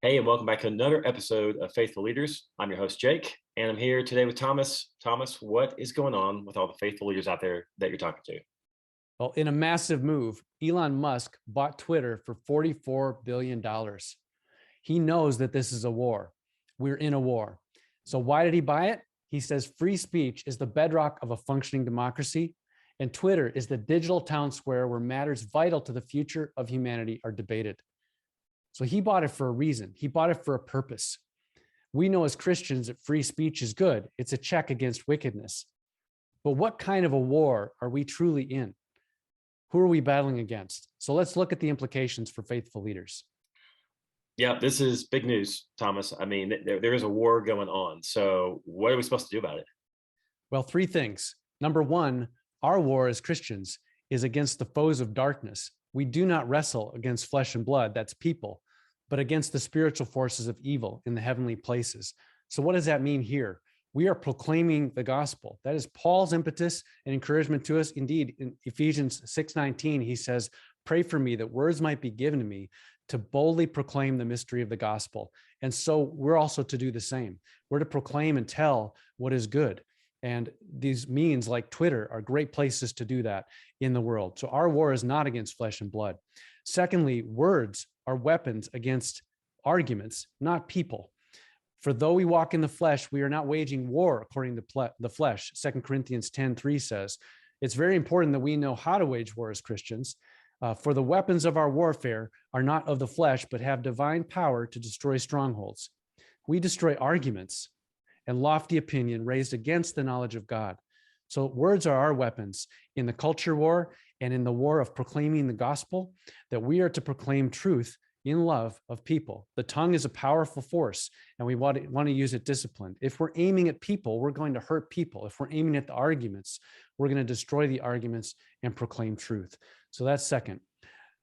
Hey, and welcome back to another episode of Faithful Leaders. I'm your host, Jake, and I'm here today with Thomas. Thomas, what is going on with all the faithful leaders out there that you're talking to? Well, in a massive move, Elon Musk bought Twitter for $44 billion. He knows that this is a war. We're in a war. So why did he buy it? He says free speech is the bedrock of a functioning democracy, and Twitter is the digital town square where matters vital to the future of humanity are debated. So he bought it for a reason. He bought it for a purpose. We know as Christians that free speech is good. It's a check against wickedness. But what kind of a war are we truly in? Who are we battling against? So let's look at the implications for faithful leaders. Yeah, this is big news, Thomas. I mean, there is a war going on. So what are we supposed to do about it? Well, three things. Number one, our war as Christians is against the foes of darkness. We do not wrestle against flesh and blood, that's people, but against the spiritual forces of evil in the heavenly places. So what does that mean here? We are proclaiming the gospel. That is Paul's impetus and encouragement to us. Indeed, in Ephesians 6:19, he says, pray for me that words might be given to me to boldly proclaim the mystery of the gospel. And so we're also to do the same. We're to proclaim and tell what is good. And these means like Twitter are great places to do that in the world. So our war is not against flesh and blood. Secondly, words are weapons against arguments, not people. For though we walk in the flesh, we are not waging war according to the flesh. 2 Corinthians 10:3 says, it's very important that we know how to wage war as Christians. For the weapons of our warfare are not of the flesh, but have divine power to destroy strongholds. We destroy arguments and lofty opinion raised against the knowledge of God. So words are our weapons in the culture war and in the war of proclaiming the gospel, that we are to proclaim truth in love of people. The tongue is a powerful force, and we want to use it disciplined. If we're aiming at people, we're going to hurt people. If we're aiming at the arguments, we're going to destroy the arguments and proclaim truth. So that's second.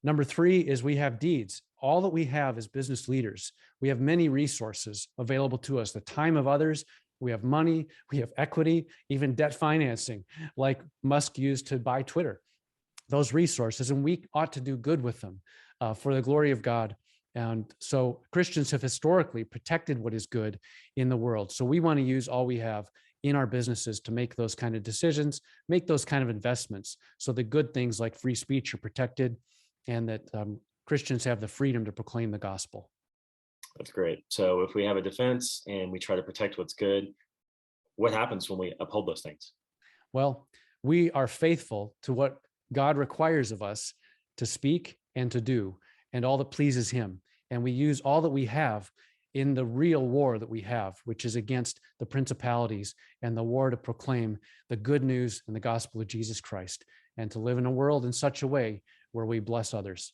Number three is we have deeds. All that we have as business leaders, we have many resources available to us, the time of others. We have money, we have equity, even debt financing, like Musk used to buy Twitter. Those resources, and we ought to do good with them for the glory of God. And so Christians have historically protected what is good in the world. So we want to use all we have in our businesses to make those kind of decisions, make those kind of investments, so the good things like free speech are protected, and that Christians have the freedom to proclaim the gospel. That's great. So if we have a defense and we try to protect what's good, what happens when we uphold those things? Well, we are faithful to what God requires of us to speak and to do, and all that pleases him. And we use all that we have in the real war that we have, which is against the principalities, and the war to proclaim the good news and the gospel of Jesus Christ, and to live in a world in such a way where we bless others.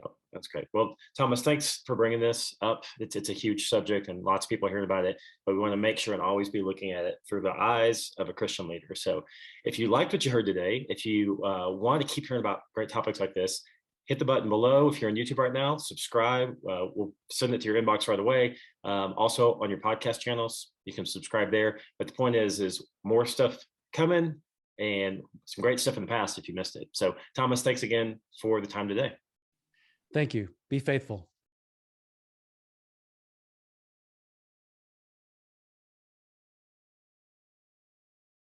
Oh, that's great. Well, Thomas, thanks for bringing this up. It's a huge subject and lots of people are hearing about it, but we want to make sure and always be looking at it through the eyes of a Christian leader. So if you liked what you heard today, if you want to keep hearing about great topics like this, hit the button below. If you're on YouTube right now, subscribe. We'll send it to your inbox right away. Also on your podcast channels, you can subscribe there. But the point is more stuff coming and some great stuff in the past if you missed it. So Thomas, thanks again for the time today. Thank you. Be faithful.